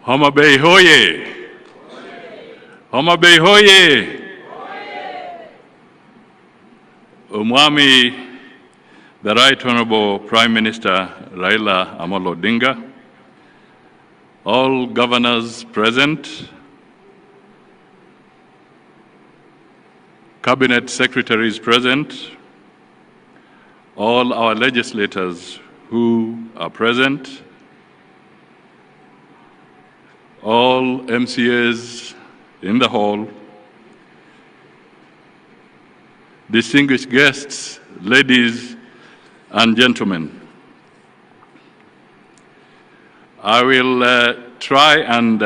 Homa Bay hoye! Homa Bay hoye! Umwami, the Right Honorable Prime Minister Raila Odinga, all governors present, cabinet secretaries present, all our legislators who are present, all MCAs in the hall, distinguished guests, ladies and gentlemen. I will try and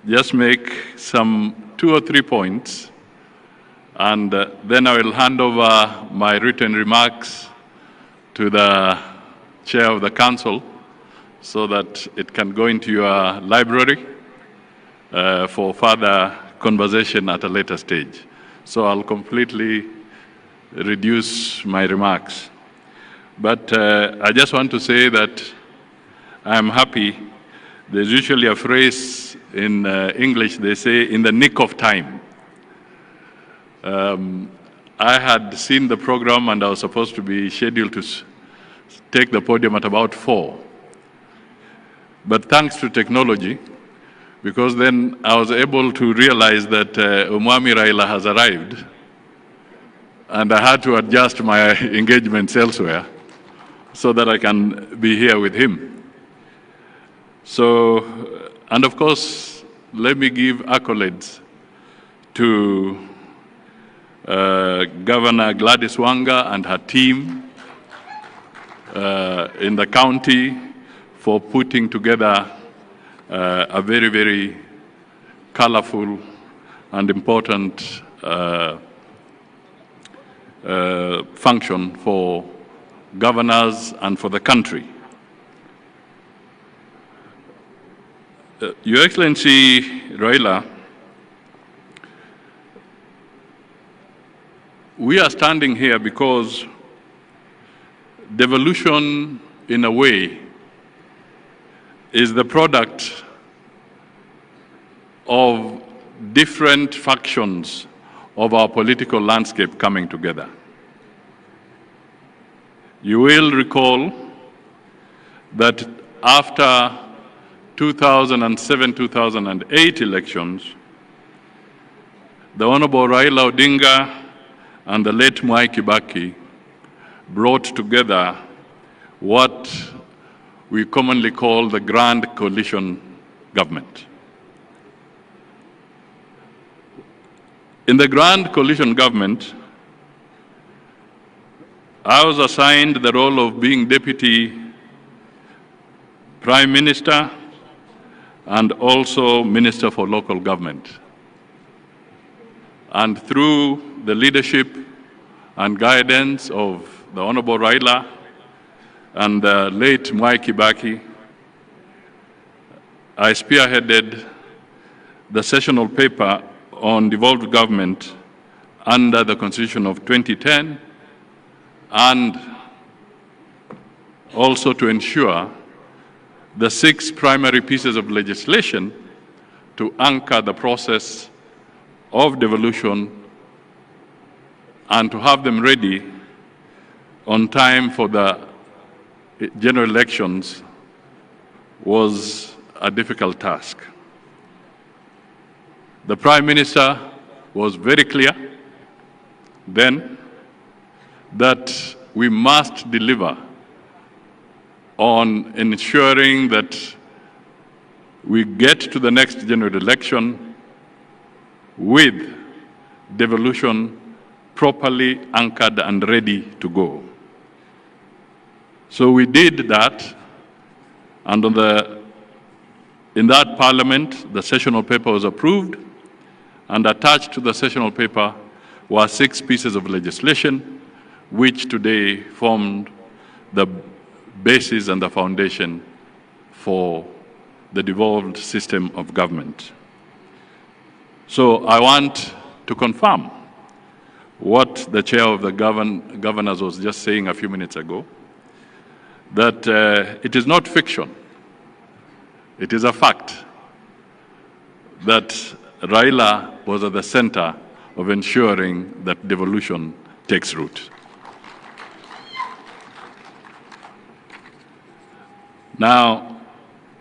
just make some 2 or 3 points, and then I will hand over my written remarks to the chair of the council so that it can go into your library for further conversation at a later stage. So I'll completely reduce my remarks. But I just want to say that I'm happy. There's usually a phrase in English, they say, in the nick of time. I had seen the program and I was supposed to be scheduled to take the podium at about 4. But thanks to technology, because then I was able to realize that Umwami Raila has arrived, and I had to adjust my engagements elsewhere so that I can be here with him. So, and of course, let me give accolades to Governor Gladys Wanga and her team in the county for putting together a very, very colorful and important function for governors and for the country. Your Excellency Raila, we are standing here because devolution, in a way, is the product of different factions of our political landscape coming together. You will recall that after 2007-2008 elections, the Honorable Raila Odinga and the late Mwai Kibaki brought together what we commonly call the Grand Coalition Government. In the Grand Coalition Government, I was assigned the role of being Deputy Prime Minister and also Minister for Local Government. And through the leadership and guidance of the Honorable Raila and the late Mwai Kibaki, I spearheaded the sessional paper on devolved government under the Constitution of 2010, and also to ensure the 6 primary pieces of legislation to anchor the process of devolution and to have them ready on time for the general elections was a difficult task. The Prime Minister was very clear then that we must deliver on ensuring that we get to the next general election with devolution properly anchored and ready to go. So we did that, and in that parliament, the sessional paper was approved, and attached to the sessional paper were 6 pieces of legislation, which today formed the basis and the foundation for the devolved system of government. So I want to confirm what the chair of the governors was just saying a few minutes ago, that it is not fiction It is a fact that Raila was at the center of ensuring that devolution takes root. Now,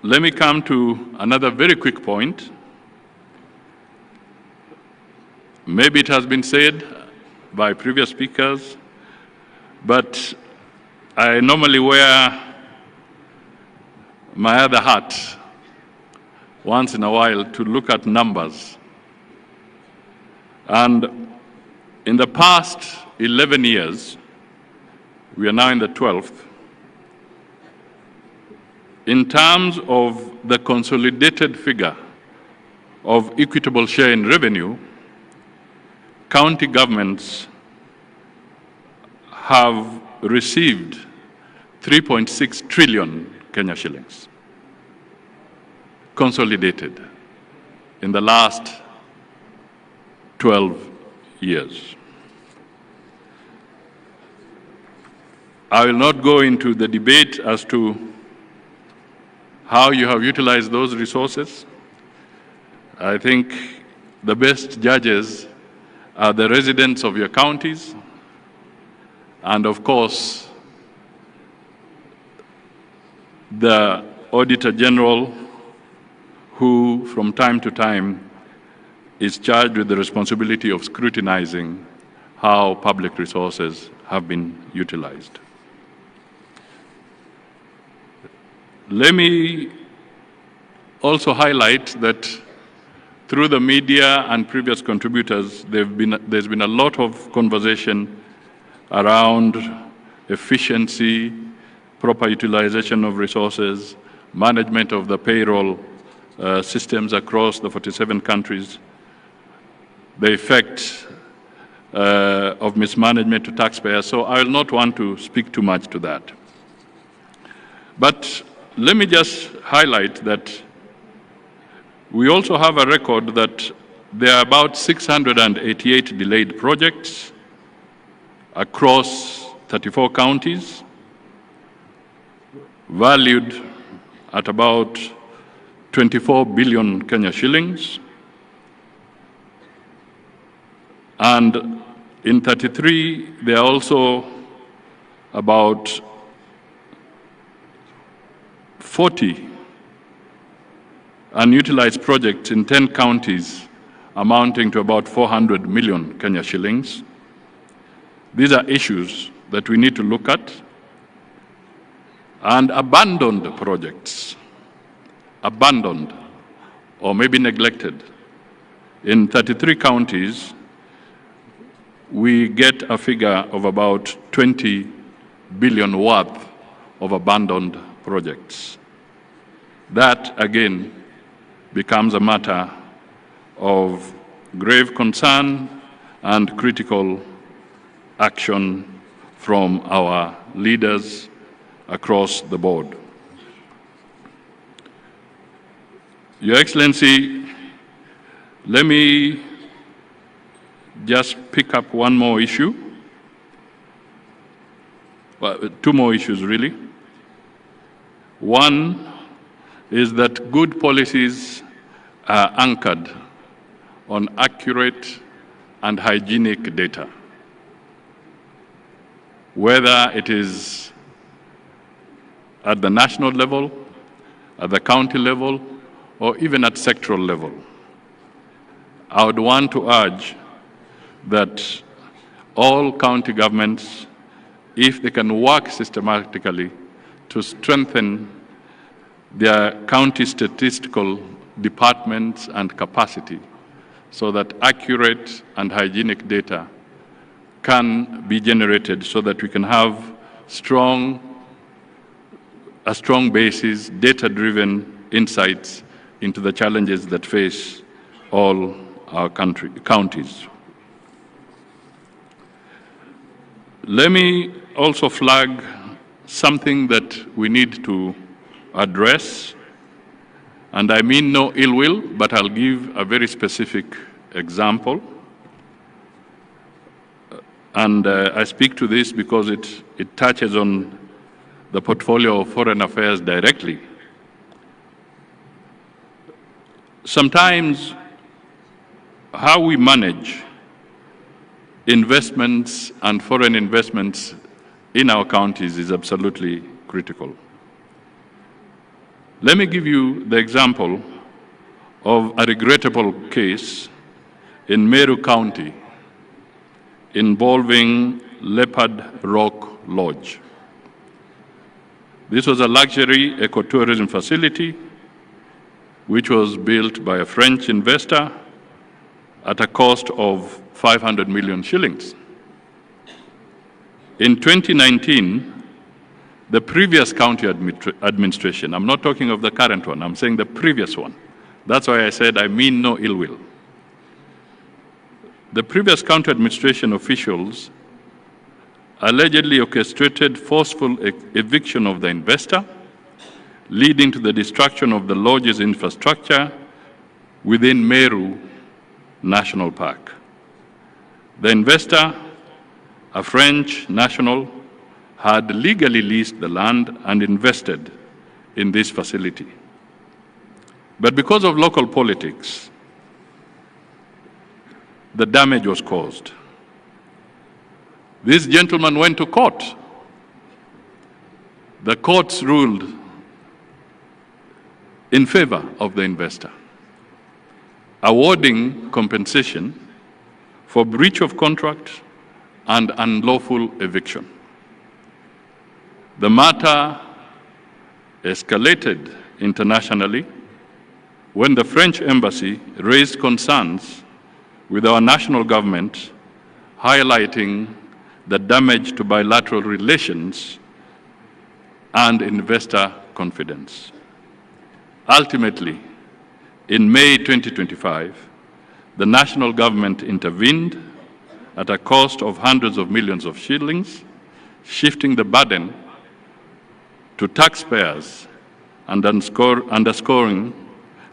let me come to another very quick point. Maybe it has been said by previous speakers, but I normally wear my other hat once in a while to look at numbers. And in the past 11 years, we are now in the 12th, in terms of the consolidated figure of equitable share in revenue, county governments have received 3.6 trillion Kenya shillings, consolidated in the last 12 years. I will not go into the debate as to how you have utilized those resources. I think the best judges are the residents of your counties, and of course, the Auditor General, who from time to time is charged with the responsibility of scrutinizing how public resources have been utilized. Let me also highlight that through the media and previous contributors, there's been a lot of conversation around efficiency, proper utilization of resources, management of the payroll systems across the 47 countries, the effect of mismanagement to taxpayers. So I will not want to speak too much to that. But let me just highlight that we also have a record that there are about 688 delayed projects across 34 counties, valued at about 24 billion Kenya shillings. And in 33, there are also about 40 unutilized projects in 10 counties amounting to about 400 million Kenya shillings. These are issues that we need to look at. And abandoned projects, abandoned or maybe neglected. In 33 counties, we get a figure of about 20 billion worth of abandoned projects. That, again, becomes a matter of grave concern and critical action from our leaders across the board. Your Excellency, let me just pick up one more issue. Well, two more issues, really. One is that good policies are anchored on accurate and hygienic data, whether it is at the national level, at the county level, or even at sectoral level. I would want to urge that all county governments, if they can work systematically to strengthen their county statistical departments and capacity so that accurate and hygienic data can be generated so that we can have a strong basis, data-driven insights into the challenges that face all our counties. Let me also flag something that we need to address, and I mean no ill will, but I'll give a very specific example. And I speak to this because it touches on the portfolio of foreign affairs directly. Sometimes how we manage investments and foreign investments in our counties is absolutely critical. Let me give you the example of a regrettable case in Meru County involving Leopard Rock Lodge. This was a luxury ecotourism facility which was built by a French investor at a cost of 500 million shillings. In 2019, the previous county administration, I'm not talking of the current one, I'm saying the previous one. That's why I said I mean no ill will. The previous county administration officials allegedly orchestrated forceful eviction of the investor, leading to the destruction of the lodge's infrastructure within Meru National Park. The investor, a French national, had legally leased the land and invested in this facility. But because of local politics, the damage was caused. This gentleman went to court. The courts ruled in favor of the investor, awarding compensation for breach of contract and unlawful eviction. The matter escalated internationally when the French embassy raised concerns with our national government, highlighting the damage to bilateral relations and investor confidence. Ultimately, in May 2025, the national government intervened at a cost of hundreds of millions of shillings, shifting the burden to taxpayers and underscoring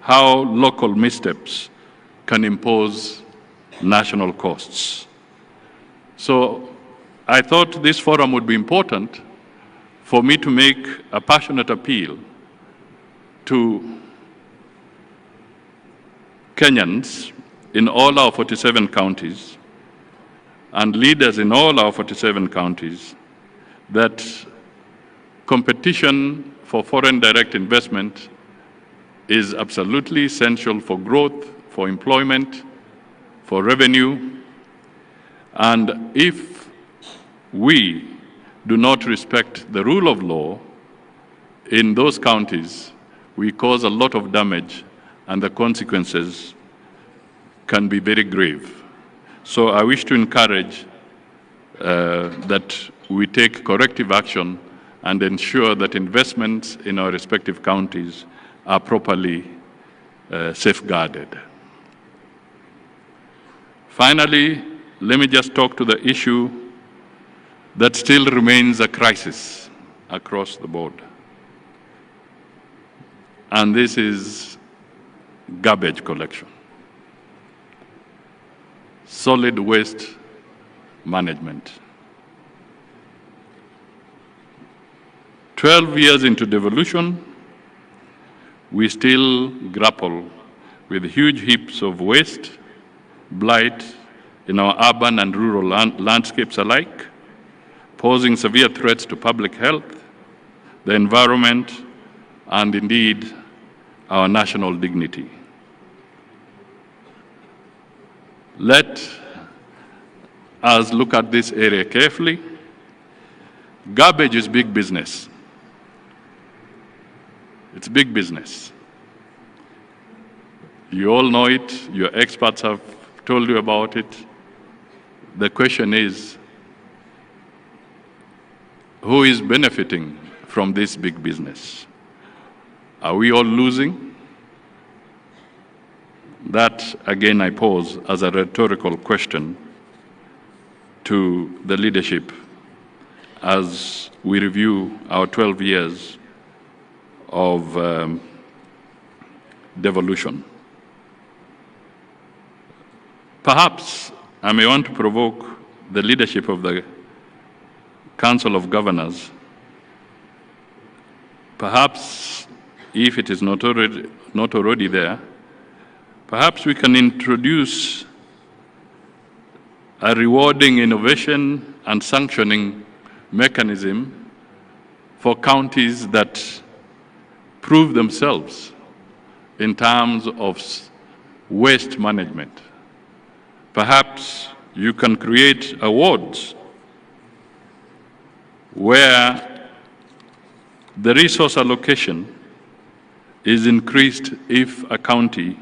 how local missteps can impose national costs. So I thought this forum would be important for me to make a passionate appeal to Kenyans in all our 47 counties and leaders in all our 47 counties that competition for foreign direct investment is absolutely essential for growth, for employment, for revenue. And if we do not respect the rule of law in those counties, we cause a lot of damage and the consequences can be very grave. So I wish to encourage that we take corrective action and ensure that investments in our respective counties are properly safeguarded. Finally, let me just talk to the issue that still remains a crisis across the board. And this is garbage collection, solid waste management. 12 years into devolution, we still grapple with huge heaps of waste, blight in our urban and rural landscapes alike, posing severe threats to public health, the environment, and indeed our national dignity. Let us look at this area carefully. Garbage is big business. It's big business. You all know it, your experts have told you about it. The question is, who is benefiting from this big business? Are we all losing? That, again, I pose as a rhetorical question to the leadership as we review our 12 years of devolution. Perhaps I may want to provoke the leadership of the Council of Governors. Perhaps, if it is not already there, Perhaps we can introduce a rewarding innovation and sanctioning mechanism for counties that prove themselves in terms of waste management. Perhaps you can create awards where the resource allocation is increased if a county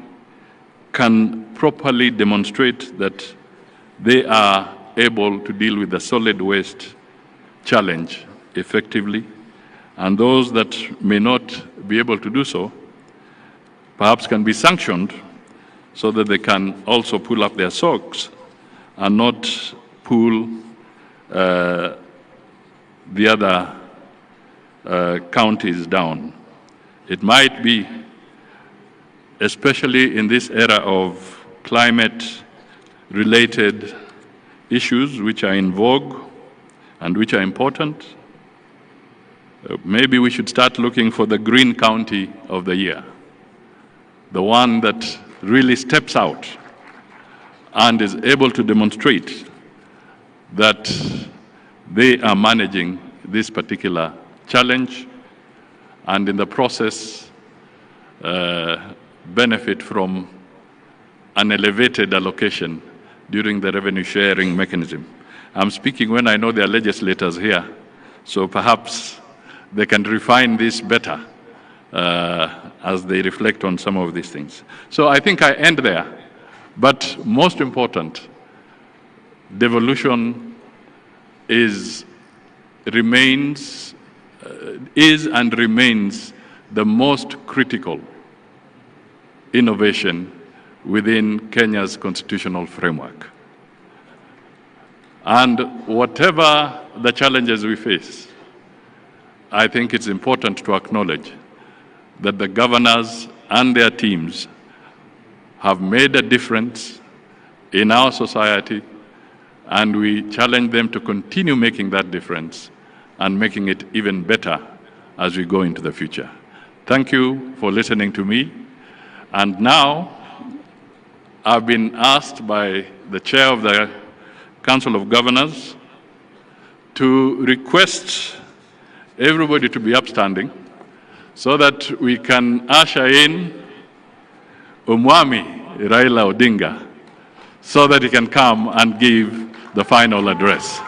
can properly demonstrate that they are able to deal with the solid waste challenge effectively, and those that may not be able to do so perhaps can be sanctioned so that they can also pull up their socks and not pull the other counties down. It might be, especially in this era of climate-related issues which are in vogue and which are important, maybe we should start looking for the green county of the year, the one that really steps out and is able to demonstrate that they are managing this particular challenge, and in the process benefit from an elevated allocation during the revenue sharing mechanism. I'm speaking when I know there are legislators here, so perhaps they can refine this better as they reflect on some of these things. So I think I end there, but most important, devolution is and remains the most critical innovation within Kenya's constitutional framework. And whatever the challenges we face, I think it's important to acknowledge that the governors and their teams have made a difference in our society, and we challenge them to continue making that difference and making it even better as we go into the future. Thank you for listening to me. And now, I've been asked by the chair of the Council of Governors to request everybody to be upstanding so that we can usher in Umwami Raila Odinga so that he can come and give the final address.